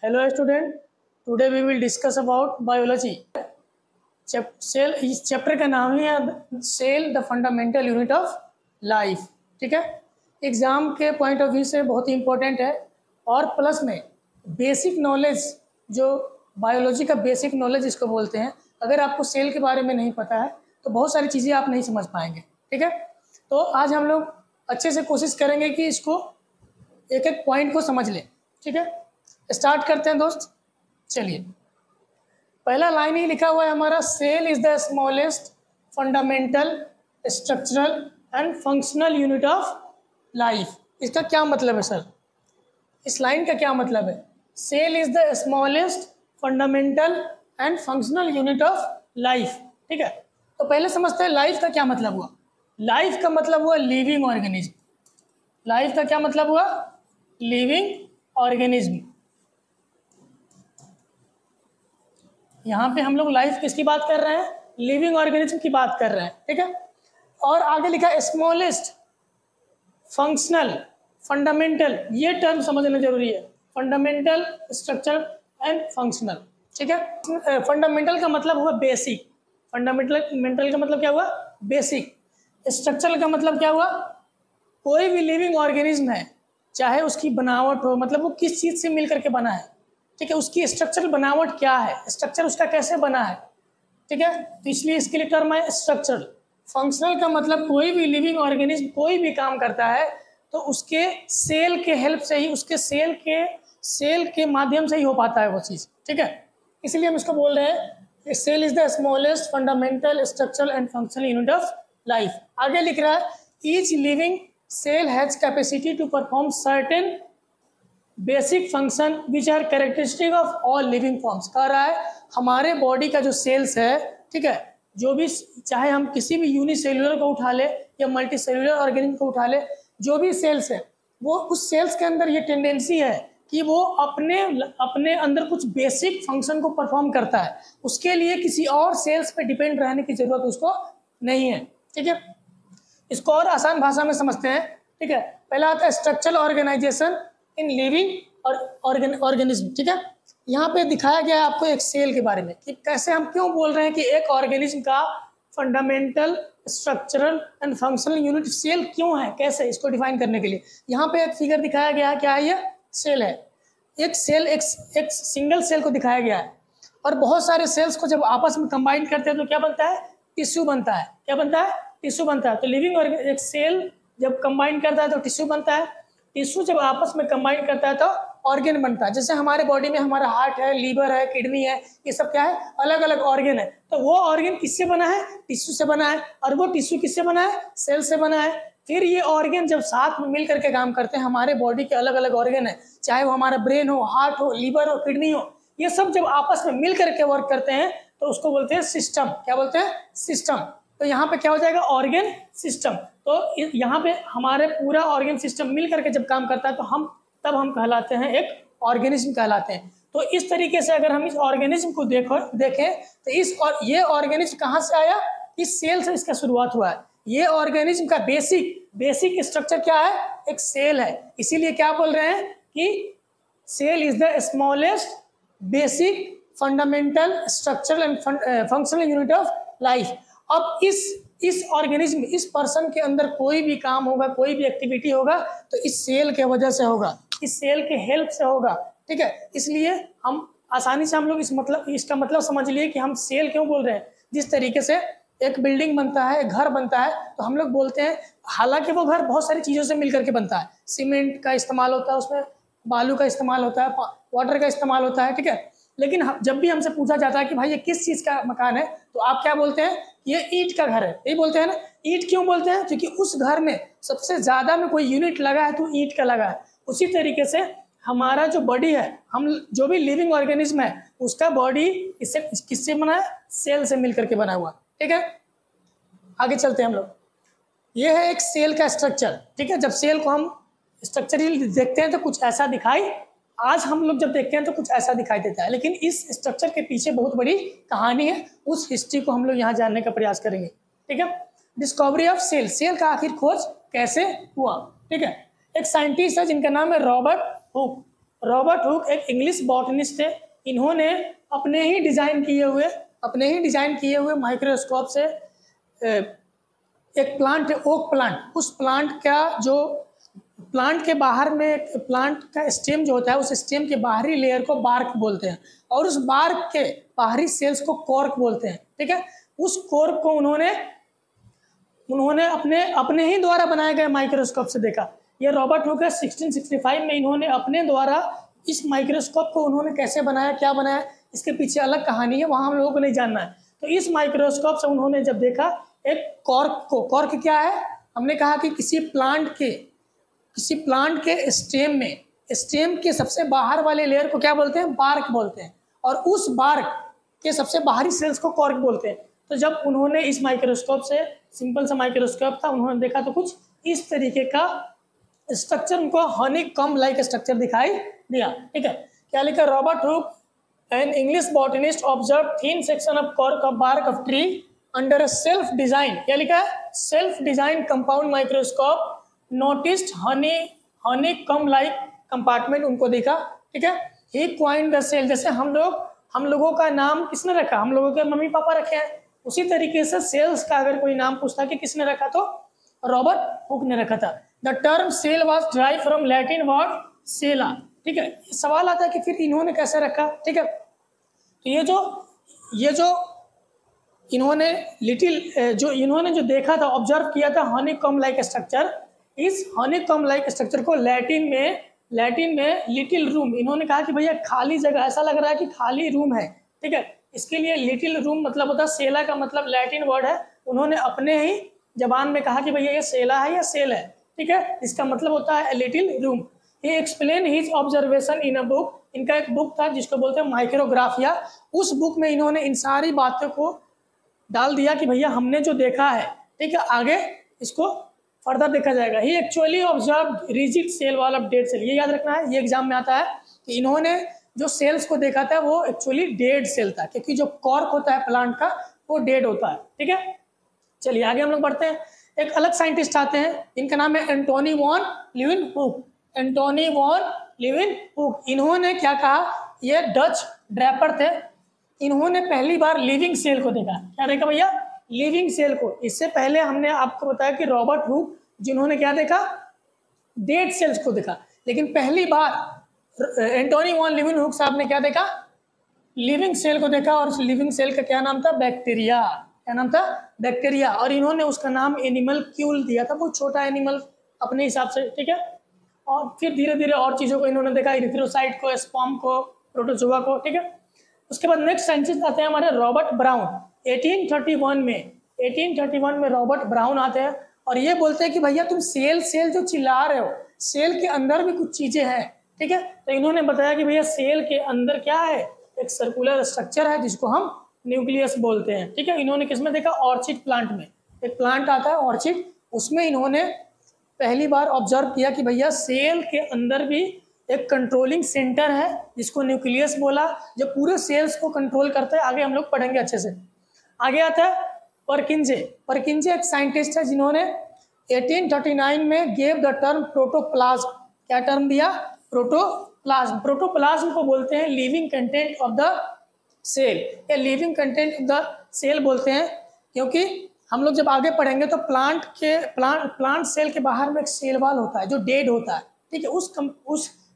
Hello student, today we will discuss about biology. Cell, इस chapter का नाम ही है cell the fundamental unit of life. ठीक है, एग्ज़ाम के पॉइंट ऑफ व्यू से बहुत ही इम्पोर्टेंट है और प्लस में बेसिक नॉलेज, जो बायोलॉजी का बेसिक नॉलेज इसको बोलते हैं, अगर आपको सेल के बारे में नहीं पता है तो बहुत सारी चीज़ें आप नहीं समझ पाएंगे। ठीक है, तो आज हम लोग अच्छे से कोशिश करेंगे कि इसको एक एक पॉइंट को समझ लें। ठीक है, स्टार्ट करते हैं दोस्त। चलिए, पहला लाइन ही लिखा हुआ है हमारा, cell is the smallest fundamental structural and functional unit of life. इसका क्या मतलब है सर? इस लाइन का क्या मतलब है? Cell is the smallest fundamental and functional unit of life. ठीक है, तो पहले समझते हैं लाइफ का क्या मतलब हुआ। लाइफ का मतलब हुआ लिविंग ऑर्गेनिज्म। लाइफ का क्या मतलब हुआ? Living organism. यहाँ पे हम लोग लाइफ किसकी बात कर रहे हैं? लिविंग ऑर्गेनिज्म की बात कर रहे हैं। ठीक है, और आगे लिखा स्मॉलेस्ट, फंक्शनल, फंडामेंटल, ये टर्म समझना जरूरी है। Fundamental, structure and functional. ठीक है, फंडामेंटल का मतलब हुआ बेसिक। फंडामेंटल का मतलब क्या हुआ? बेसिक। स्ट्रक्चरल का मतलब क्या हुआ? कोई भी लिविंग ऑर्गेनिज्म है, चाहे उसकी बनावट हो, मतलब वो किस चीज़ से मिल करके बना है। ठीक है, उसकी स्ट्रक्चरल बनावट क्या है, स्ट्रक्चर उसका कैसे बना है। ठीक है, तो इसलिए इसके लिए टर्म है स्ट्रक्चरल। फंक्शनल का मतलब कोई भी लिविंग ऑर्गेनिज्म कोई भी काम करता है तो उसके सेल के हेल्प से ही, उसके सेल के माध्यम से ही हो पाता है वो चीज़। ठीक है, इसलिए हम इसको बोल रहे हैं cell is the smallest fundamental structural and functional unit of life. आगे लिख रहा है each living cell has capacity to perform certain basic function which are characteristic of all living forms. कह रहा है हमारे बॉडी का जो सेल्स है, ठीक है, जो भी, चाहे हम किसी भी यूनिसेल्युलर को उठा ले या मल्टी सेल्युलर ऑर्गेनिज्म को उठा ले, जो भी सेल्स है वो उस सेल्स के अंदर ये टेंडेंसी है कि वो अपने अंदर कुछ बेसिक फंक्शन को परफॉर्म करता है। उसके लिए किसी और सेल्स पे डिपेंड रहने की जरूरत उसको नहीं है। ठीक है, इसको और आसान भाषा में समझते हैं। ठीक है, पहला आता है स्ट्रक्चरल ऑर्गेनाइजेशन इन लिविंग और ऑर्गेनिज्म। ठीक है, यहाँ पे दिखाया गया है आपको एक सेल के बारे में कि कैसे, हम क्यों बोल रहे हैं कि एक ऑर्गेनिज्म का fundamental structural and functional unit cell क्यों है, कैसे, इसको डिफाइन करने के लिए यहाँ पे एक फिगर दिखाया गया है। क्या है ये? सेल है। एक सेल, एक सिंगल सेल को दिखाया गया है, और बहुत सारे सेल्स को जब आपस में कंबाइन करते हैं तो क्या बनता है? टिश्यू बनता है। क्या बनता है? टिश्यू बनता है। तो लिविंग एक सेल जब कंबाइन करता है तो टिश्यू बनता है। टिश्यू जब आपस में कंबाइन करता है तो ऑर्गेन बनता है। जैसे हमारे बॉडी में हमारा हार्ट है, लीवर है, किडनी है, ये सब क्या है? अलग अलग ऑर्गेन है। तो वो ऑर्गेन किससे बना है? टिश्यू से बना है। और वो टिश्यू किससे बना है? सेल से बना है। फिर ये ऑर्गेन जब साथ में मिल करके काम करते हैं, हमारे बॉडी के अलग अलग ऑर्गेन है, चाहे वो हमारा ब्रेन हो, हार्ट हो, लीवर हो, किडनी हो, ये सब जब आपस में मिल करके वर्क करते हैं तो उसको बोलते हैं सिस्टम। क्या बोलते हैं? सिस्टम। तो यहाँ पे क्या हो जाएगा? Organ system. तो यहाँ पे हमारे पूरा ऑर्गेन सिस्टम मिल करके जब काम करता है तो तब हम कहलाते हैं, एक ऑर्गेनिज्म कहलाते हैं। तो इस तरीके से अगर हम इस ऑर्गेनिज्म को देखें तो ये ऑर्गेनिज्म कहाँ से आया? इस सेल से इसका शुरुआत हुआ है। ये ऑर्गेनिज्म का बेसिक स्ट्रक्चर क्या है? एक सेल है। इसीलिए क्या बोल रहे हैं कि cell is the smallest basic fundamental structural and functional unit of life. अब इस ऑर्गेनिज्म, इस पर्सन के अंदर कोई भी काम होगा, कोई भी एक्टिविटी होगा तो इस सेल के वजह से होगा, इस सेल के हेल्प से होगा। ठीक है, इसलिए हम आसानी से हम लोग इसका मतलब समझ लिए कि हम सेल क्यों बोल रहे हैं। जिस तरीके से एक बिल्डिंग बनता है, एक घर बनता है, तो हम लोग बोलते हैं, हालांकि वो घर बहुत सारी चीज़ों से मिल करके बनता है। सीमेंट का इस्तेमाल होता है, उसमें बालू का इस्तेमाल होता है, वाटर का इस्तेमाल होता है। ठीक है, लेकिन जब भी हमसे पूछा जाता है कि भाई ये किस चीज़ का मकान है, तो आप क्या बोलते हैं? ये ईंट का घर है। यही बोलते हैं ना। ईंट क्यों बोलते हैं? क्योंकि उस घर में सबसे ज़्यादा में कोई यूनिट लगा है तो ईंट का लगा है। उसी तरीके से हमारा जो बॉडी है, हम जो भी लिविंग ऑर्गेनिज्म है, उसका बॉडी इससे किससे बना है? सेल से मिल करके बना हुआ। ठीक है, आगे चलते हैं हम लोग। ये है एक सेल का स्ट्रक्चर। ठीक है, जब सेल को हम स्ट्रक्चरली देखते हैं तो कुछ ऐसा दिखाई, आज हम लोग जब देखते हैं तो कुछ ऐसा दिखाई देता है, लेकिन इस स्ट्रक्चर के पीछे बहुत बड़ी कहानी है। उस हिस्ट्री को हम लोग यहाँ जानने का प्रयास करेंगे। ठीक है, डिस्कवरी ऑफ सेल, सेल का आखिर खोज कैसे हुआ। ठीक है, एक साइंटिस्ट है जिनका नाम है रॉबर्ट हुक। रॉबर्ट हुक एक इंग्लिश बॉटनिस्ट थे। इन्होंने अपने ही डिजाइन किए हुए माइक्रोस्कोप से एक प्लांट है ओक प्लांट, उस प्लांट का जो प्लांट के बाहर में प्लांट का स्टेम जो होता है उस स्टेम के बाहरी लेयर को बार्क बोलते हैं और उस बार्क के बाहरी सेल्स को कॉर्क बोलते हैं। ठीक है, उस कॉर्क को उन्होंने अपने ही द्वारा बनाए गए माइक्रोस्कोप से देखा। ये रॉबर्ट हुक 1665 में इन्होंने अपने द्वारा इस माइक्रोस्कोप को उन्होंने कैसे बनाया, क्या बनाया, इसके पीछे अलग कहानी है, वहाँ हम लोगों को नहीं जानना है। तो इस माइक्रोस्कोप से उन्होंने जब देखा एक कॉर्क क्या है, हमने कहा कि किसी प्लांट के स्टेम के सबसे बाहर वाले लेयर को क्या बोलते हैं, बार्क बोलते हैं, और उस बार्क के सबसे बाहरी सेल्स को कॉर्क बोलते हैं। तो जब उन्होंने इस माइक्रोस्कोप से, सिंपल सा माइक्रोस्कोप था, उन्होंने देखा तो कुछ इस तरीके का स्ट्रक्चर, उनको हनीकॉम्ब लाइक स्ट्रक्चर दिखाई दिया। ठीक है, क्या लिखा, Robert Hooke an English botanist observe thin section of cork of bark of tree under a self design, क्या लिखा है, self design compound microscope, noticed honeycomb like compartment, उनको देखा। ठीक है, ही क्वाइंड द सेल, जैसे हम लोगों का नाम किसने रखा, हम लोगों के मम्मी पापा रखे हैं, उसी तरीके से सेल्स का अगर कोई नाम पूछता कि किसने रखा तो रॉबर्ट हुक ने रखा था। The term cell was drive from Latin word cella. ठीक है, सवाल आता है कि फिर इन्होंने कैसे रखा। ठीक है, तो ये जो इन्होंने जो देखा था, ऑब्जर्व किया था हनीकॉम्ब लाइक स्ट्रक्चर, इस हनीकॉम्ब लाइक स्ट्रक्चर को लैटिन में लिटिल रूम, इन्होंने कहा कि भैया खाली जगह, ऐसा लग रहा है कि खाली रूम है। ठीक है, इसके लिए लिटिल रूम मतलब होता है, सेला का मतलब लैटिन वर्ड है, उन्होंने अपने ही जबान में कहा कि भैया ये सेला है या सेल है। ठीक है, इसका मतलब होता है little room. He explain his observation in a book, इनका एक बुक था जिसको बोलते हैं माइक्रोग्राफिया, उस बुक में इन्होंने इन सारी बातों को डाल दिया कि भैया हमने जो देखा है, ठीक है, आगे इसको फर्दर देखा जाएगा। He actually observe rigid cell wall of dead cell, ये याद रखना है, ये एग्जाम में आता है कि इन्होंने जो सेल्स को देखा था वो एक्चुअली डेड सेल था, क्योंकि जो कॉर्क होता है प्लांट का वो डेड होता है। ठीक है, चलिए आगे हम लोग बढ़ते हैं। एक अलग साइंटिस्ट आते हैं, इनका नाम है एंटोनी वॉन लीeuwenhoek। एंटोनी वॉन लीeuwenhoek, इन्होंने क्या कहा, ये डच ड्रैपर थे, इन्होंने पहली बार लिविंग सेल को देखा। क्या देखा भैया, लिविंग सेल को। इससे पहले हमने आपको बताया कि रॉबर्ट हुक जिन्होंने क्या देखा, डेड सेल्स को देखा, लेकिन पहली बार एंटोनी वॉन लीeuwenhoek साहब ने क्या देखा, लिविंग सेल को देखा, और उस लिविंग सेल का क्या नाम था, बैक्टीरिया। क्या नाम था, बैक्टीरिया, और इन्होंने उसका नाम एनिमल क्यूल दिया था, बहुत छोटा एनिमल अपने हिसाब से। ठीक है, और फिर धीरे धीरे और चीज़ों को इन्होंने देखा, इरिथ्रोसाइट को, स्पर्म को, प्रोटोजोआ को। ठीक है, उसके बाद नेक्स्ट साइंटिस्ट आते हैं हमारे रॉबर्ट ब्राउन। 1831 में रॉबर्ट ब्राउन आते हैं और ये बोलते हैं कि भैया तुम सेल जो चिल्ला रहे हो, सेल के अंदर भी कुछ चीज़ें हैं। ठीक है, तो इन्होंने बताया कि भैया सेल के अंदर क्या है, एक सर्कुलर स्ट्रक्चर है जिसको हम न्यूक्लियस बोलते हैं। ठीक है, इन्होंने किसमें देखा, ऑर्चिड प्लांट में, एक प्लांट आता है ऑर्चिड, उसमें इन्होंने पहली बार ऑब्जर्व किया कि भैया सेल के अंदर भी एक कंट्रोलिंग सेंटर है जिसको न्यूक्लियस बोला, जो पूरे सेल्स को कंट्रोल करता है। आगे हम लोग पढ़ेंगे अच्छे से। आगे आता है परकिंजे एक साइंटिस्ट है जिन्होंने 1839 में गेव द टर्म प्रोटोप्लाज्म। क्या टर्म दिया, प्रोटोप्लाज्म को बोलते हैं living content of the cell, या living content of the cell बोलते हैं, क्योंकि हम लोग जब आगे पढ़ेंगे तो प्लांट सेल के बाहर में एक सेल वाल होता है जो डेड होता है। ठीक है, उस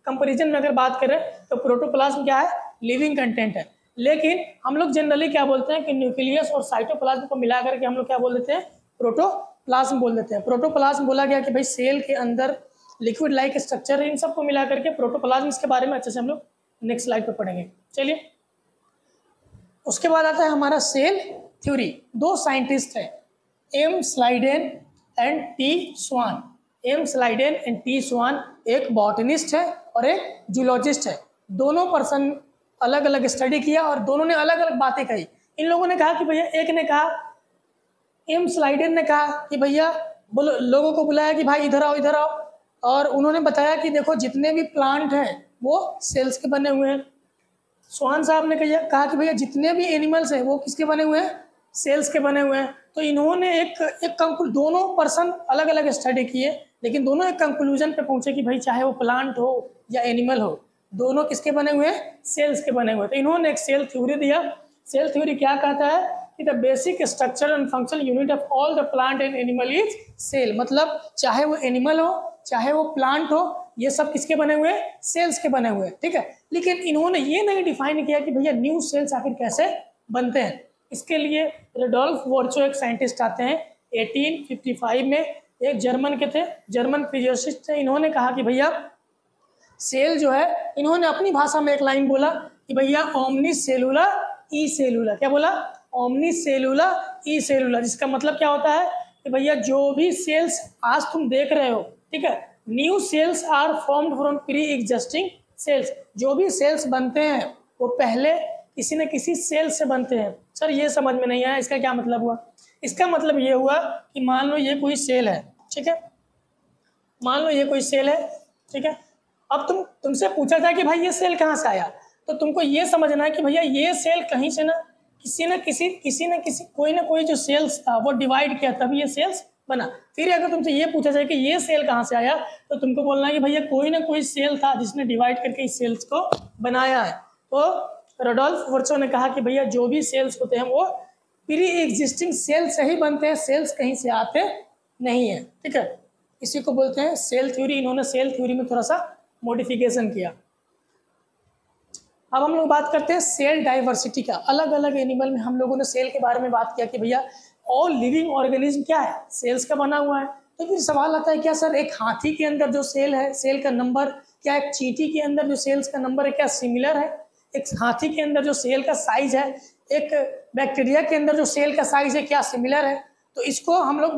कंपैरिजन में अगर बात करें तो प्रोटोप्लाज्म क्या है, लिविंग कंटेंट है। लेकिन हम लोग जनरली क्या बोलते हैं कि न्यूक्लियस और साइटोप्लाज्म को मिला करके हम लोग क्या बोल देते हैं, प्रोटोप्लाज्म बोल देते हैं। प्रोटोप्लाज्म बोला गया कि भाई सेल के अंदर लिक्विड लाइक स्ट्रक्चर है, इन सबको मिला करके प्रोटोप्लाज्म। इसके बारे में अच्छे से हम लोग नेक्स्ट स्लाइड पर पढ़ेंगे। चलिए, उसके बाद आता है हमारा सेल थ्योरी। दो साइंटिस्ट हैं, M Schleiden and T Schwann. M Schleiden and T Schwann एक बॉटनिस्ट है और एक जूलॉजिस्ट है। दोनों पर्सन अलग अलग स्टडी किया और दोनों ने अलग अलग बातें कही। इन लोगों ने कहा कि भैया, एक ने कहा, एम स्लाइडेन ने कहा कि भैया लोगों को बुलाया कि भाई इधर आओ, और उन्होंने बताया कि देखो जितने भी प्लांट हैं वो सेल्स के बने हुए हैं। स्वान साहब ने कहा कि भैया जितने भी एनिमल्स हैं वो किसके बने हुए हैं, सेल्स के बने हुए हैं। तो इन्होंने दोनों पर्सन अलग अलग स्टडी किए, लेकिन दोनों एक कंक्लूजन पे पहुंचे कि भाई चाहे वो प्लांट हो या एनिमल हो, दोनों किसके बने हुए हैं? सेल्स के बने हुए। तो इन्होंने एक सेल थ्योरी दिया। सेल थ्योरी क्या कहता है कि the basic structure and functional unit of all the plant and animal is cell. मतलब चाहे वो एनिमल हो चाहे वो प्लांट हो, ये सब किसके बने हुए हैं? सेल्स के बने हुए हैं, ठीक है। लेकिन इन्होंने ये नहीं डिफाइन किया कि भैया न्यू सेल्स आखिर कैसे बनते हैं। इसके लिए रुडोल्फ वॉर्चो एक साइंटिस्ट आते हैं 1855 में, एक जर्मन के थे, जर्मन फिजिसिस्ट थे। इन्होंने कहा कि भैया सेल जो है, इन्होंने अपनी भाषा में एक लाइन बोला कि भैया ओमनी सेलुला ई सेलुला। क्या बोला? ओमनी सेलुला ई सेलुला, जिसका मतलब क्या होता है कि भैया जो भी सेल्स आज तुम देख रहे हो, ठीक है, new cells are formed from pre existing cells. जो भी सेल्स बनते हैं वो पहले किसी न किसी सेल से बनते हैं। सर ये समझ में नहीं आया, इसका क्या मतलब हुआ? इसका मतलब ये हुआ कि मान लो ये कोई सेल है, ठीक है, मान लो ये कोई सेल है, ठीक है। अब तुमसे पूछा जाए कि भाई ये सेल कहाँ से आया, तो तुमको ये समझना है कि भैया ये सेल कहीं से ना किसी कोई ना कोई जो सेल्स था वो डिवाइड किया तभी ये सेल्स बना। फिर अगर तुमसे ये पूछा जाए कि ये सेल कहाँ से आया, तो तुमको बोलना है कि भैया कोई ना कोई सेल था जिसने डिवाइड करके इस सेल्स को बनाया है। तो रुडोल्फ वॉर्चो ने कहा कि भैया जो भी सेल्स होते हैं वो प्री एग्जिस्टिंग सेल से ही बनते हैं, सेल्स कहीं से आते नहीं है, ठीक है। इसी को बोलते हैं सेल थ्योरी। इन्होंने सेल थ्योरी में थोड़ा सा मॉडिफिकेशन किया। अब हम लोग बात करते हैं सेल डाइवर्सिटी का। अलग अलग एनिमल में हम लोगों ने सेल के बारे में बात किया कि भैया ऑल लिविंग ऑर्गेनिज्म क्या है? सेल्स का बना हुआ है। तो फिर सवाल आता है क्या सर एक हाथी के अंदर जो सेल है, सेल का नंबर क्या एक चींटी के अंदर जो सेल्स का नंबर है क्या सिमिलर है? एक हाथी के अंदर जो सेल का साइज है, एक बैक्टीरिया के अंदर जो सेल का साइज है, क्या सिमिलर है? तो इसको हम लोग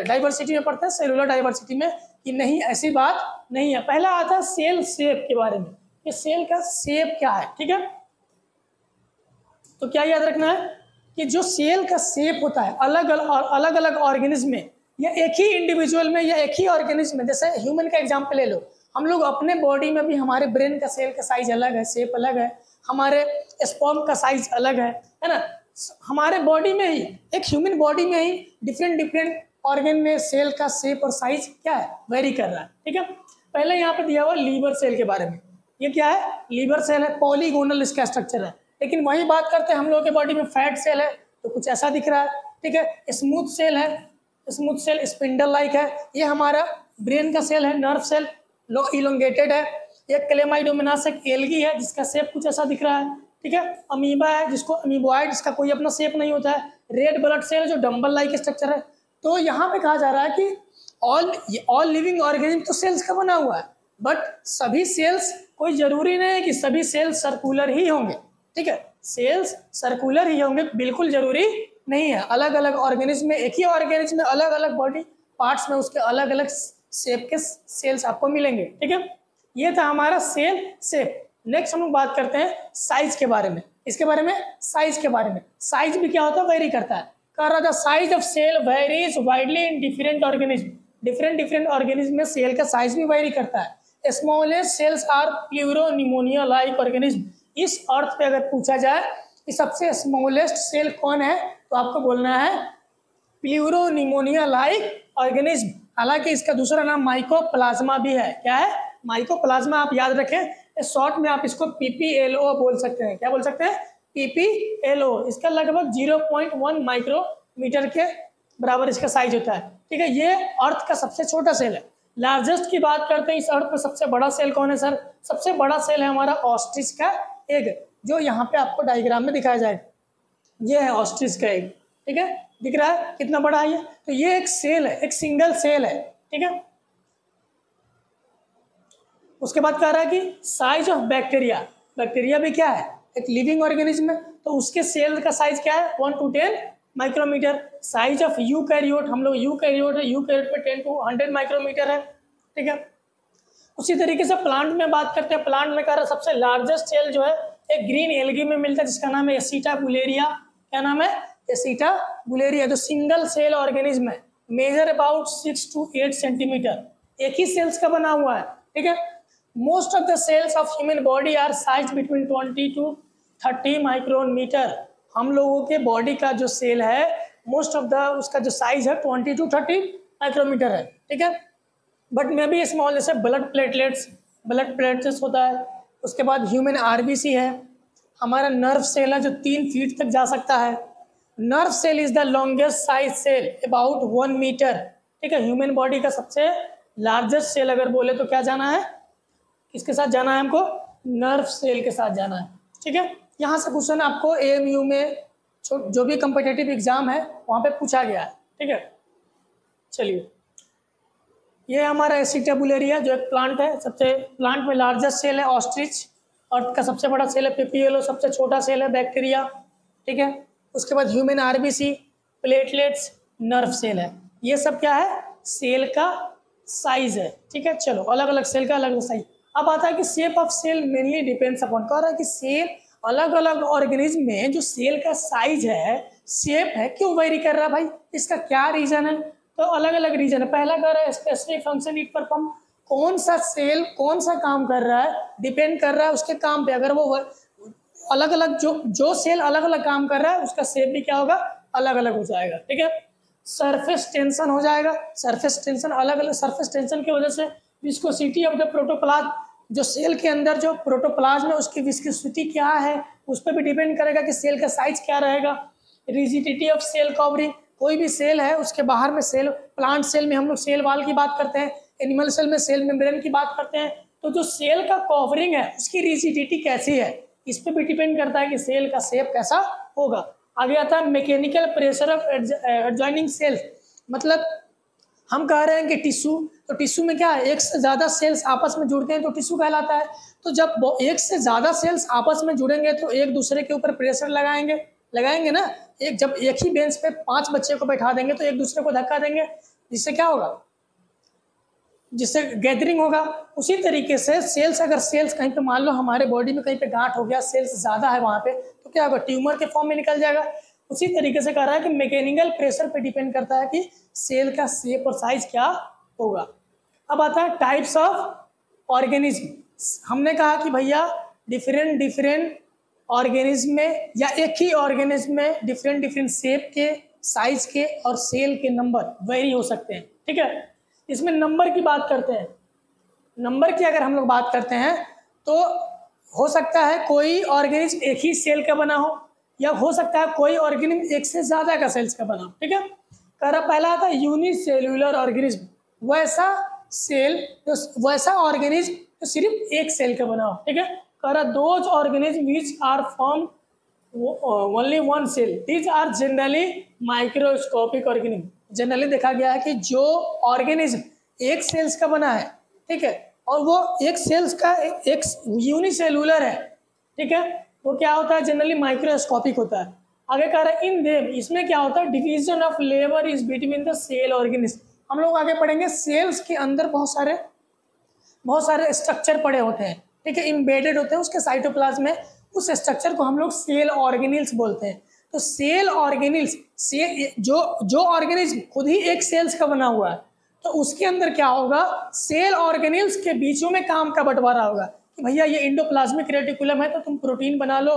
डाइवर्सिटी में पढ़ते हैं, सेलुलर डाइवर्सिटी में, कि नहीं ऐसी बात नहीं है। पहला आता है सेल शेप के बारे में, कि सेल का शेप क्या है, ठीक है। तो क्या याद रखना है कि जो सेल का शेप होता है अलग अलग ऑर्गेनिज्म में या एक ही इंडिविजुअल में या एक ही ऑर्गेनिज्म में, जैसे ह्यूमन का एग्जांपल ले लो, हम लोग अपने बॉडी में भी हमारे ब्रेन का सेल का साइज अलग है, शेप अलग है, हमारे स्पर्म का साइज अलग है ना। हमारे बॉडी में ही, एक ह्यूमन बॉडी में ही डिफरेंट ऑर्गन में सेल का शेप और साइज क्या है, वेरी कर रहा है, ठीक है। पहले यहाँ पे दिया हुआ लीवर सेल के बारे में। ये क्या है? लीवर सेल है, पॉलीगोनल इसका स्ट्रक्चर है। लेकिन वही बात करते हैं हम लोगों के बॉडी में फैट सेल है तो कुछ ऐसा दिख रहा है, ठीक है। स्मूथ सेल है, स्मूथ सेल स्पिंडल लाइक है। ये हमारा ब्रेन का सेल है, नर्व सेल लो इलोंगेटेड है। ये क्लेमाइडोमोनास एक एल्गी है जिसका शेप कुछ ऐसा दिख रहा है, ठीक है। अमीबा है जिसको अमीबॉइड, इसका कोई अपना शेप नहीं होता है। रेड ब्लड सेल जो डंबल लाइक स्ट्रक्चर है। तो यहाँ पे कहा जा रहा है कि ऑल लिविंग ऑर्गेनिज्म तो सेल्स का बना हुआ है, बट सभी सेल्स, कोई जरूरी नहीं है कि सभी सेल्स सर्कुलर ही होंगे, ठीक है। सेल्स सर्कुलर ही होंगे बिल्कुल जरूरी नहीं है। अलग अलग ऑर्गेनिज्म में, एक ही ऑर्गेनिज्म में अलग अलग बॉडी पार्ट्स में उसके अलग अलग शेप के सेल्स आपको मिलेंगे, ठीक है। ये था हमारा सेल शेप। नेक्स्ट हम लोग बात करते हैं साइज के बारे में। इसके बारे में, साइज के बारे में, साइज भी क्या होता है, वेरी करता है। कह रहा था size of cell varies widely in different organism. Different organism में सेल का साइज भी वेरी करता है। Smallest cells are pleuropneumonia like organism. इस अर्थ पे अगर पूछा जाए कि सबसे स्मॉलेस्ट सेल कौन है, तो आपको बोलना है प्यूरोनिमोनिया लाइक ऑर्गेनिज्म। हालांकि इसका दूसरा नाम माइकोप्लाज्मा भी है। क्या है? माइकोप्लाज्मा। आप याद रखें, शॉर्ट में आप इसको PPLO बोल सकते हैं। क्या बोल सकते हैं? PPLO। इसका लगभग 0.1 माइक्रोमीटर के बराबर इसका साइज होता है, ठीक है। ये अर्थ का सबसे छोटा सेल है। लार्जेस्ट की बात करते हैं, इस अर्थ में सबसे बड़ा सेल कौन है सर? सबसे बड़ा सेल है हमारा ऑस्ट्रिच का एग, जो यहाँ पे आपको डायग्राम में दिखाया जाएगा। ये है ऑस्ट्रिच का एग, ठीक है। दिख रहा है कितना बड़ा है ये? तो ये एक सेल है, एक सिंगल सेल है, ठीक है। उसके बाद कह रहा है कि साइज ऑफ बैक्टीरिया। बैक्टीरिया भी क्या है? एक लिविंग ऑर्गेनिज्म है, तो उसके सेल का साइज क्या है? 1 to 10 micrometre. Size of eukaryote, हम लोग यूकैरियोट है, यूकैरियोट में 10 to 100 माइक्रोमीटर है, ठीक है। उसी तरीके से प्लांट में बात करते हैं। प्लांट में कह रहा है सबसे लार्जेस्ट सेल जो है एक ग्रीन एल्गी में मिलता है जिसका नाम है एसिटा बुलेरिया। क्या नाम है? Acetabularia. जो सिंगल सेल ऑर्गेनिज्म है, मेजर अबाउट 6 to 8 सेंटीमीटर, एक ही सेल्स का बना हुआ है, ठीक है। Most of the cells of human body are size between 20 to 30 micrometre. हम लोगों के बॉडी का जो सेल है, मोस्ट ऑफ द उसका जो साइज है 20 to 30 माइक्रोमीटर है, ठीक है। बट में भी स्मॉल, जैसे ब्लड प्लेटलेट्स होता है, उसके बाद ह्यूमन आरबीसी है, हमारा नर्व सेल है जो 3 फीट तक जा सकता है। Nerve cell is the longest size cell about 1 metre, ठीक है। ह्यूमन बॉडी का सबसे लार्जेस्ट सेल अगर बोले तो क्या जाना है, किसके साथ जाना है हमको, नर्व सेल के साथ जाना है, ठीक है। यहाँ से क्वेश्चन आपको एएमयू में जो भी कम्पिटिटिव एग्जाम है वहाँ पे पूछा गया है, ठीक है। चलिए, ये हमारा एसिटाबुलेरिया जो एक प्लांट है, सबसे प्लांट में लार्जेस्ट सेल है ऑस्ट्रिच, अर्थ का सबसे बड़ा सेल है पेपियोलो, सबसे छोटा सेल है बैक्टीरिया, ठीक है। उसके बाद human RBC, platelets, nerve cell है। ये सब क्या है, सेल का साइज है, ठीक है। चलो, अलग अलग सेल का अलग अलग साइज। अब आता है कि shape of cell mainly depends upon, कह रहा है कि सेल अलग अलग ऑर्गेनिज्म में जो सेल का साइज है, शेप है, क्यों वेरी कर रहा है भाई, इसका क्या रीजन है। तो अलग अलग रीजन है। पहला कह रहा है स्पेसिफिक फंक्शन इट परफॉर्म, कौन सा सेल कौन सा काम कर रहा है डिपेंड कर रहा है उसके काम पे। अगर वो अलग अलग जो सेल अलग अलग काम कर रहा है उसका शेप भी क्या होगा, अलग अलग हो जाएगा, ठीक है। सरफेस टेंशन हो जाएगा, सरफेस टेंशन अलग अलग, सरफेस टेंशन की वजह से विस्कोसिटी ऑफ द प्रोटोप्लाज्म, जो सेल के अंदर जो प्रोटोप्लाज्म है उसकी विस्कोसिटी क्या है उस पर भी डिपेंड करेगा कि सेल का साइज क्या रहेगा। रिजिडिटी ऑफ सेल कवरिंग, कोई भी सेल है उसके बाहर में सेल, प्लांट सेल में हम लोग सेल वाल की बात करते हैं, एनिमल सेल में सेल मेम्ब्रेन की बात करते हैं। तो जो सेल का कवरिंग है उसकी रिजिडिटी कैसी है इस पर भी डिपेंड करता है कि सेल का शेप कैसा होगा। आगे आता है mechanical pressure of adjoining cells, मतलब हम कह रहे हैं कि टिश्यू, तो टिश्यू में क्या है, एक से ज़्यादा सेल्स आपस में जुड़ते हैं तो टिश्यू कहलाता है। तो जब एक से ज़्यादा सेल्स आपस में जुड़ेंगे तो एक दूसरे के ऊपर प्रेशर लगाएंगे ना। जब एक ही बेंच पे 5 बच्चे को बैठा देंगे तो एक दूसरे को धक्का देंगे, जिससे क्या होगा, जिससे गैदरिंग होगा। उसी तरीके से सेल्स, अगर सेल्स कहीं पे मान लो हमारे बॉडी में कहीं पे गांठ हो गया, सेल्स ज़्यादा है वहाँ पे, तो क्या होगा, ट्यूमर के फॉर्म में निकल जाएगा। उसी तरीके से कह रहा है कि मैकेनिकल प्रेशर पे डिपेंड करता है कि सेल का शेप और साइज क्या होगा। अब आता है टाइप्स ऑफ ऑर्गेनिज्म। हमने कहा कि भैया डिफरेंट ऑर्गेनिज्म में या एक ही ऑर्गेनिज्म में डिफरेंट शेप के, साइज के और सेल के नंबर वेरी हो सकते हैं, ठीक है। इसमें नंबर की बात करते हैं, नंबर की अगर हम लोग बात करते हैं तो हो सकता है कोई ऑर्गेनिज्म एक ही सेल का बना हो, या हो सकता है कोई ऑर्गेनिज्म एक से ज़्यादा का सेल्स का बना हो, ठीक है। कह रहा पहला आता है यूनिसेल्युलर ऑर्गेनिज्म, वैसा ऑर्गेनिज्म जो सिर्फ एक सेल का बना हो, ठीक है। कह रहा those organism which are from only one cell these are generally microscopic organism. Generally देखा गया है कि जो ऑर्गेनिज्म एक सेल्स का बना है, ठीक है, और वो एक सेल्स का एक यूनिसेलुलर है, ठीक है, वो क्या होता है, जनरली माइक्रोस्कोपिक होता है। आगे कह रहा है इन देम, इसमें क्या होता है, division of labour is between the cell organism. हम लोग आगे पढ़ेंगे सेल्स के अंदर बहुत सारे स्ट्रक्चर पड़े होते हैं, ठीक है, इम्बेडेड होते हैं उसके साइटोप्लाज्म में। उस स्ट्रक्चर को हम लोग सेल ऑर्गेनिल्स बोलते हैं। तो सेल ऑर्गेनिल्स, जो ऑर्गेनिज्म खुद ही एक सेल्स का बना हुआ है, तो उसके अंदर क्या होगा, सेल ऑर्गेनिल्स के बीचों में काम का बंटवारा होगा कि भैया ये इंडोप्लाज्मिक रेटिकुलम है तो तुम प्रोटीन बना लो,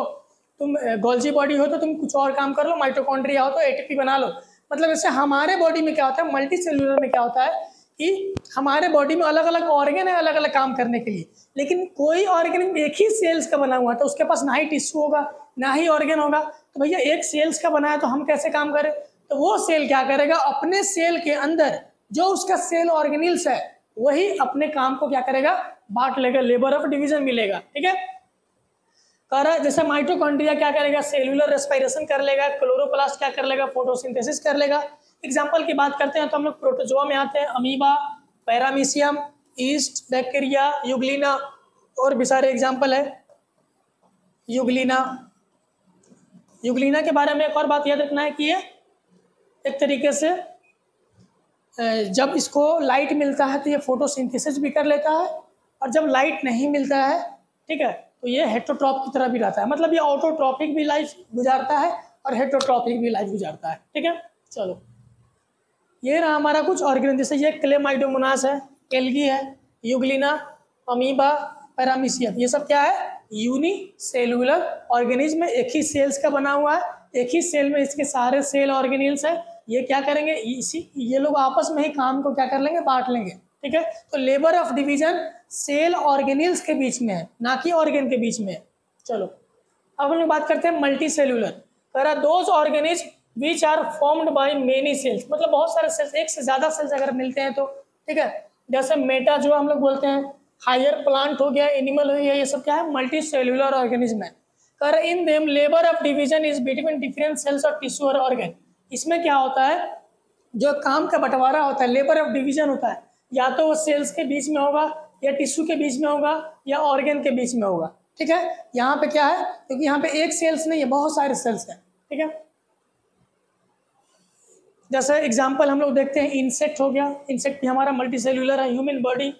तुम गोल्जी बॉडी हो तो तुम कुछ और काम कर लो, माइटोकॉन्ड्रिया हो तो एटीपी बना लो। मतलब इससे हमारे बॉडी में क्या होता है, मल्टी सेलुलर में क्या होता है कि हमारे बॉडी में अलग अलग ऑर्गन है अलग अलग काम करने के लिए, लेकिन कोई ऑर्गन एक ही सेल्स का बना हुआ है तो उसके पास ना ही टिश्यू होगा ना ही ऑर्गन होगा। तो भैया एक सेल्स का बना है तो हम कैसे काम करें, तो वो सेल क्या करेगा, अपने सेल के अंदर जो उसका सेल ऑर्गेनिल्स है वही अपने काम को क्या करेगा, बांट लेगा, लेबर ऑफ डिवीजन मिलेगा, ठीक है। कह रहा है जैसे माइटोकॉन्ड्रिया क्या करेगा, सेलुलर रेस्पिरेशन कर लेगा, क्लोरोप्लास्ट क्या कर लेगा, फोटोसिंथेसिस कर लेगा। एग्जाम्पल की बात करते हैं तो हम लोग प्रोटोजोआ में आते हैं, amoeba, paramecium, east, bacteria, Euglena, और भी सारे एग्जाम्पल है। यूग्लिना के बारे में एक और बात याद रखना है कि ये एक तरीके से जब इसको लाइट मिलता है तो ये फोटोसिंथेसिस भी कर लेता है, और जब लाइट नहीं मिलता है, ठीक है, तो ये हेटरोट्रॉप की तरह भी रहता है। मतलब ये ऑटोट्रॉपिक भी लाइफ गुजारता है और हेटरोट्रॉपिक भी लाइफ गुजारता है, ठीक है। चलो, ये रहा हमारा कुछ ऑर्गेनिज्म, जैसे ये क्लेमाइडोमोनास है, एल्गी है, यूग्लिना, अमीबा, पैरामीशियम, ये सब क्या है, यूनिसेलुलर ऑर्गेनिज्म में एक ही सेल्स का बना हुआ है, एक ही सेल में इसके सारे सेल ऑर्गेनिल्स हैं। ये क्या करेंगे, ये लोग आपस में ही काम को क्या कर लेंगे, बांट लेंगे, ठीक है। तो labour of division cell organelles के बीच में है, ना कि ऑर्गेन के बीच में है। चलो अब हम लोग बात करते हैं मल्टी सेलुलर। कह रहा those organism which are formed by many cells, मतलब बहुत सारे सेल्स, एक से ज़्यादा सेल्स अगर मिलते हैं तो, ठीक है। जैसे मेटा जो हम लोग बोलते हैं, हायर प्लांट हो गया, एनिमल हो गया, ये सब क्या है, मल्टी सेलुलर ऑर्गेनिज्म है। कर in them labour of division is between different cells of tissue और ऑर्गन। इसमें क्या होता है, जो काम का बंटवारा होता है, लेबर ऑफ डिवीजन होता है, या तो वो सेल्स के बीच में होगा, या टिश्यू के बीच में होगा, या ऑर्गन के बीच में होगा, ठीक है। यहाँ पे क्या है, क्योंकि यहाँ पे एक सेल्स नहीं है, बहुत सारे सेल्स हैं, ठीक है। जैसे एग्जांपल हम लोग देखते हैं, इंसेक्ट हो गया, इंसेक्ट भी हमारा मल्टी सेलुलर है, ह्यूमन बॉडी,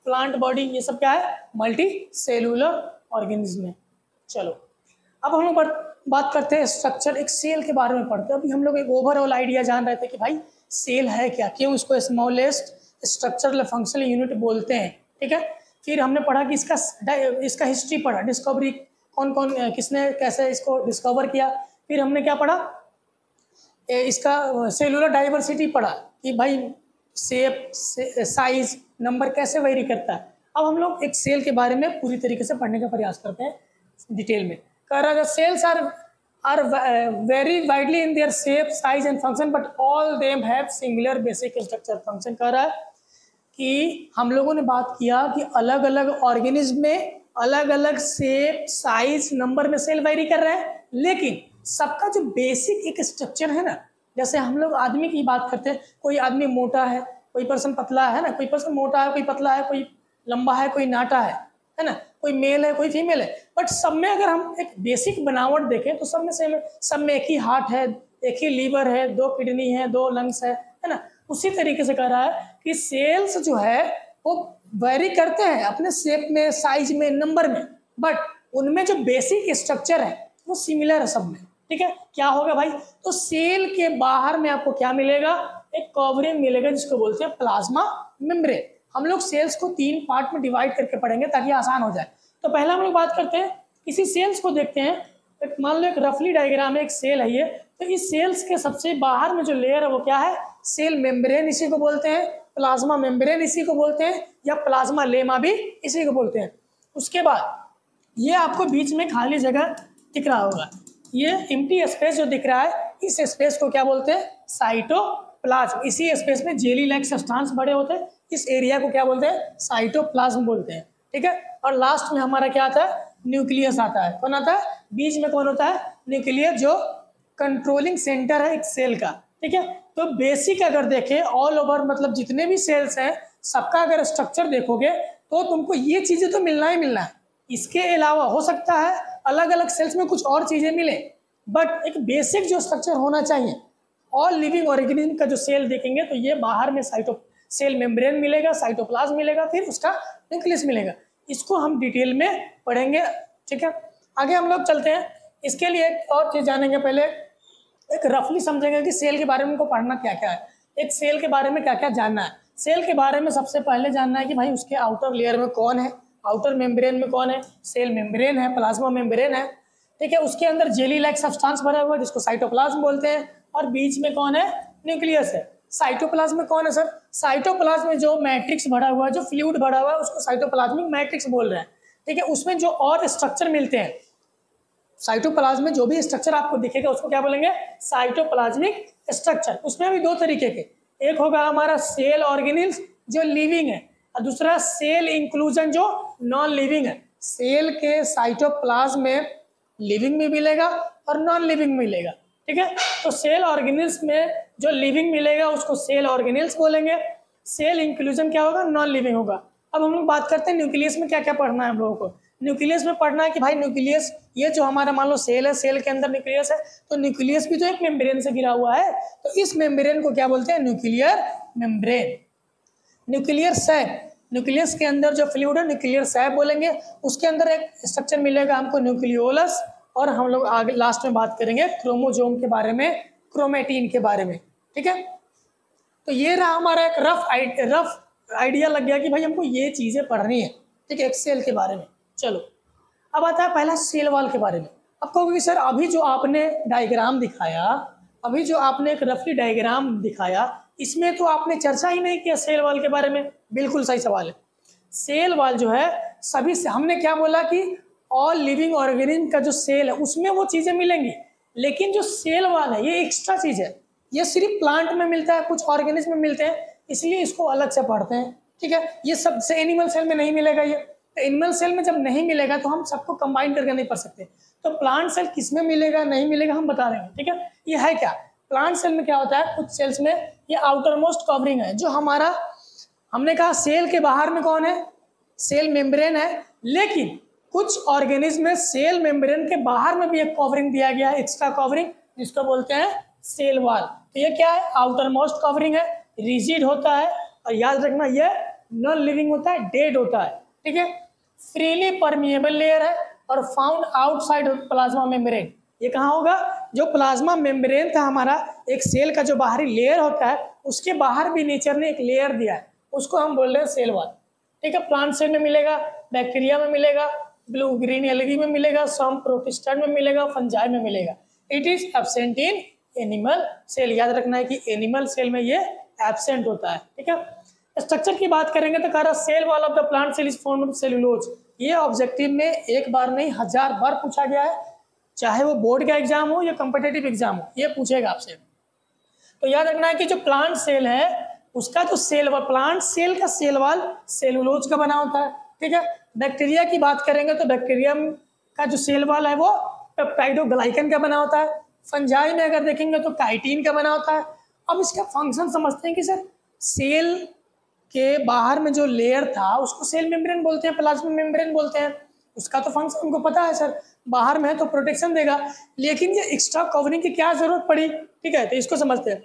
प्लांट बॉडी, ये सब क्या है, मल्टी सेलुलर ऑर्गेनिज्म है। चलो अब हम लोग बात करते हैं स्ट्रक्चर, एक सेल के बारे में पढ़ते हैं। अभी हम लोग एक ओवरऑल आइडिया जान रहे थे कि भाई सेल है क्या, क्यों इसको स्मॉलेस्ट स्ट्रक्चरल फंक्शनल यूनिट बोलते हैं, ठीक है। फिर हमने पढ़ा कि इसका हिस्ट्री पढ़ा, डिस्कवरी कौन कौन किसने कैसे इसको डिस्कवर किया। फिर हमने क्या पढ़ा, इसका सेलुलर डाइवर्सिटी पढ़ा कि भाई शेप, साइज, नंबर कैसे वेरी करता है। अब हम लोग एक सेल के बारे में पूरी तरीके से पढ़ने का प्रयास करते हैं डिटेल में। कह रहा है cells are very widely in their shape, size and function, but all them have similar basic structure function. कह रहा है कि हम लोगों ने बात किया कि अलग अलग ऑर्गेनिज्म में अलग अलग शेप, साइज, नंबर में सेल वेरी कर रहे हैं, लेकिन सबका जो बेसिक एक स्ट्रक्चर है ना, जैसे हम लोग आदमी की बात करते हैं, कोई आदमी मोटा है, कोई पर्सन पतला है ना, कोई पर्सन मोटा है, कोई पतला है, कोई लंबा है, कोई नाटा है ना, कोई मेल है, कोई फीमेल है, बट सब में अगर हम एक बेसिक बनावट देखें तो सब में एक ही हार्ट है, एक ही लीवर है, 2 किडनी है, 2 लंग्स है ना। उसी तरीके से कह रहा है कि सेल्स जो है वो वेरी करते हैं अपने शेप में, साइज में, नंबर में, बट उनमें जो बेसिक स्ट्रक्चर है वो सिमिलर है सब में, ठीक है। क्या होगा भाई, तो सेल के बाहर में आपको क्या मिलेगा, एक कवरिंग मिलेगा जिसको बोलते हैं प्लाज्मा मेम्ब्रेन। हम लोग सेल्स को 3 पार्ट में डिवाइड करके पढ़ेंगे ताकि आसान हो जाए। तो पहला हम लोग बात करते हैं, किसी सेल्स को देखते हैं, एक मान लो एक रफली डायग्राम है, एक सेल है ये, तो इस सेल्स के सबसे बाहर में जो लेयर है वो क्या है, सेल मेम्ब्रेन इसी को बोलते हैं, प्लाज्मा मेम्ब्रेन इसी को बोलते हैं, या प्लाज्मा लेमा भी इसी को बोलते हैं। उसके बाद ये आपको बीच में खाली जगह दिख रहा होगा, ये एम्प्टी स्पेस जो दिख रहा है, इस स्पेस को क्या बोलते हैं, साइटोप्लाज्म। इसी स्पेस में जेली लाइक सब्सटेंस बड़े होते हैं, इस एरिया को क्या बोलते हैं, साइटोप्लाज्म बोलते हैं, ठीक है। और लास्ट में हमारा क्या आता है, न्यूक्लियस आता है। कौन आता है, बीच में कौन होता है, न्यूक्लियस, जो कंट्रोलिंग सेंटर है एक सेल का, ठीक है। तो बेसिक अगर देखें ऑल ओवर, मतलब जितने भी सेल्स हैं सबका अगर स्ट्रक्चर देखोगे तो तुमको ये चीज़ें तो मिलना ही मिलना है। इसके अलावा हो सकता है अलग अलग सेल्स में कुछ और चीज़ें मिले, बट एक बेसिक जो स्ट्रक्चर होना चाहिए। ऑल लिविंग ऑर्गेनिज्म का जो सेल देखेंगे तो ये बाहर में सेल मेम्ब्रेन मिलेगा, साइटोप्लाज्म मिलेगा, फिर उसका न्यूक्लियस मिलेगा। इसको हम डिटेल में पढ़ेंगे, ठीक है। आगे हम लोग चलते हैं, इसके लिए एक और चीज़ जानेंगे। पहले एक रफली समझेंगे कि सेल के बारे में उनको पढ़ना क्या क्या है, एक सेल के बारे में क्या क्या जानना है। सेल के बारे में सबसे पहले जानना है कि भाई उसके आउटर लेयर में कौन है, आउटर मेम्ब्रेन में कौन है, सेल मेम्ब्रेन है, प्लाज्मा मेम्ब्रेन है, ठीक है। उसके अंदर जेली लाइक सब्सटेंस भरा हुआ है जिसको साइटोप्लाज्म बोलते हैं, और बीच में कौन है, न्यूक्लियस है। साइटोप्लाज्म में कौन है सर, साइटोप्लाज्म में जो मैट्रिक्स भरा हुआ है, जो फ्लूइड भरा हुआ है, उसको साइटोप्लाज्मिक मैट्रिक्स बोल रहे हैं, ठीक है। उसमें जो और स्ट्रक्चर मिलते हैं, साइटोप्लाज्म में जो भी स्ट्रक्चर आपको दिखेगा उसको क्या बोलेंगे, साइटोप्लाज्मिक स्ट्रक्चर। उसमें भी 2 तरीके के, एक होगा हमारा सेल ऑर्गेनिल्स जो लिविंग है, और दूसरा सेल इंक्लूजन जो नॉन लिविंग है। सेल के साइटोप्लाज्म में लिविंग भी मिलेगा और नॉन लिविंग मिलेगा, ठीक है। तो सेल ऑर्गेनिल्स में जो लिविंग मिलेगा उसको सेल ऑर्गेनिल्स बोलेंगे, सेल इंक्लूजन क्या होगा, नॉन लिविंग होगा। अब हम लोग बात करते हैं न्यूक्लियस में क्या क्या पढ़ना है हम लोगों को। न्यूक्लियस में पढ़ना है कि भाई न्यूक्लियस, ये जो हमारा मान लो सेल है, सेल के अंदर न्यूक्लियस है, तो न्यूक्लियस भी तो एक मेम्ब्रेन से घिरा हुआ है, तो इस मेम्ब्रेन को क्या बोलते हैं, nuclear membrane. Nuclear sac, nucleus के अंदर जो फ्लूइड है न्यूक्लियर सैक बोलेंगे। उसके अंदर एक स्ट्रक्चर मिलेगा हमको न्यूक्लियोलस, और हम लोग आगे लास्ट में बात करेंगे क्रोमोजोम के बारे में, क्रोमेटिन के बारे में, ठीक है। तो ये रहा हमारा एक रफ आइडिया लग गया कि भाई हमको ये चीज़ें पढ़नी है, ठीक है, एक सेल के बारे में। चलो अब आता है पहला सेल वॉल के बारे में। अब कहोगे सर अभी जो आपने डायग्राम दिखाया, अभी जो आपने एक रफली डायग्राम दिखाया, इसमें तो आपने चर्चा ही नहीं किया सेल वॉल के बारे में। बिल्कुल सही सवाल है। सेल वॉल जो है सभी से, हमने क्या बोला कि ऑल लिविंग ऑर्गेनिज्म का जो सेल है उसमें वो चीज़ें मिलेंगी, लेकिन जो सेल वॉल है ये एक्स्ट्रा चीज़ है, ये सिर्फ प्लांट में मिलता है, कुछ ऑर्गेनिज्म में मिलते हैं, इसलिए इसको अलग से पढ़ते हैं। ठीक है, ये सबसे एनिमल सेल में नहीं मिलेगा। ये तो एनिमल सेल में जब नहीं मिलेगा तो हम सबको कंबाइन करके नहीं पढ़ सकते। तो प्लांट सेल किस में मिलेगा नहीं मिलेगा हम बता देंगे। ठीक है, ये है क्या, प्लांट सेल में क्या होता है, कुछ सेल्स में ये आउटर मोस्ट कवरिंग है, जो हमारा हमने कहा सेल के बाहर में कौन है, सेल मेम्ब्रेन है, लेकिन कुछ ऑर्गेनिज्म में सेल मेम्ब्रेन के बाहर में भी एक कवरिंग दिया गया है, एक्स्ट्रा कवरिंग, जिसको बोलते हैं सेल वॉल। तो ये क्या है, आउटर मोस्ट कवरिंग है, रिजिड होता है, और याद रखना ये नॉन लिविंग होता है, डेड होता है। ठीक है, फ्रीली परमिएबल लेयर है और फाउंड आउटसाइड प्लाज्मा मेम्ब्रेन। ये कहाँ होगा, जो प्लाज्मा मेम्ब्रेन था हमारा, एक सेल का जो बाहरी लेयर होता है उसके बाहर भी नेचर ने एक लेयर दिया है, उसको हम बोल रहे हैं सेल वॉल। ठीक है, प्लांट सेल में मिलेगा, बैक्टीरिया में मिलेगा, ब्लू ग्रीन एल्गी में मिलेगा, सम प्रोटिस्टा में मिलेगा, फंजाई में मिलेगा। It is absent in animal cell. याद रखना है कि एनिमल सेल में ये एब्सेंट होता है। ठीक है, स्ट्रक्चर की बात करेंगे तो कह रहा cell wall of the plant cell is formed of cellulose. ये ऑब्जेक्टिव में एक बार नहीं 1000 बार पूछा गया है, चाहे वो बोर्ड का एग्जाम हो या कॉम्पिटिटिव एग्जाम हो, ये पूछेगा आपसे। तो याद रखना है कि जो प्लांट सेल है उसका जो सेल वॉल, प्लांट सेल का सेल वॉल सेलुलोज का बना होता है। ठीक है, बैक्टीरिया की बात करेंगे तो बैक्टीरिया का जो सेल वॉल है वो पेप्टाइडोग्लाइकन का बना होता है। फंजाई में अगर देखेंगे तो काइटिन का बना होता है। अब इसका फंक्शन समझते हैं कि सर सेल के बाहर में जो लेयर था उसको सेल मेम्ब्रेन बोलते हैं, प्लाज्मा मेम्ब्रेन बोलते हैं, उसका तो फंक्शन हमको पता है सर, बाहर में है तो प्रोटेक्शन देगा, लेकिन ये एक्स्ट्रा कवरिंग की क्या जरूरत पड़ी। ठीक है, तो इसको समझते हैं।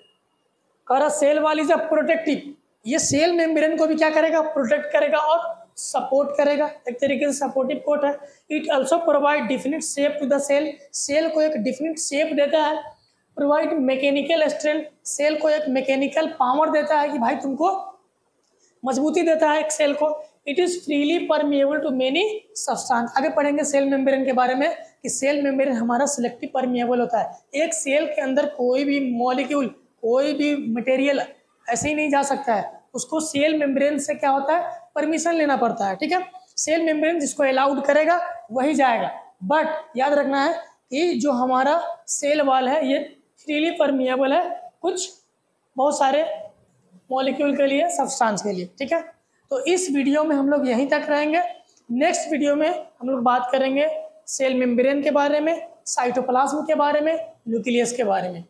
कह cell wall is a protective, ये सेल मेम्ब्रेन को भी क्या करेगा, प्रोटेक्ट करेगा और सपोर्ट करेगा, एक तरीके से सपोर्टिव कोट है। It also provide definite shape to the cell, cell को एक डिफिनिट शेप देता है। प्रोवाइड मैकेनिकल स्ट्रेंथ, सेल को एक मैकेनिकल पावर देता है कि भाई तुमको मजबूती देता है एक सेल को। It is freely permeable to many substance. आगे पढ़ेंगे सेल मेम्ब्रेन के बारे में कि सेल मेम्ब्रेन हमारा सिलेक्टिव परमिएबल होता है। एक सेल के अंदर कोई भी मॉलिक्यूल, कोई भी मटेरियल ऐसे ही नहीं जा सकता है, उसको सेल मेम्ब्रेन से क्या होता है, परमिशन लेना पड़ता है। ठीक है, सेल मेम्ब्रेन जिसको अलाउड करेगा वही जाएगा। बट याद रखना है कि जो हमारा सेल वॉल है ये फ्रीली परमिएबल है कुछ बहुत सारे मॉलिक्यूल के लिए, सब्सटेंस के लिए। ठीक है, तो इस वीडियो में हम लोग यहीं तक रहेंगे। नेक्स्ट वीडियो में हम लोग बात करेंगे सेल मेम्ब्रेन के बारे में, साइटोप्लाज्म के बारे में, न्यूक्लियस के बारे में।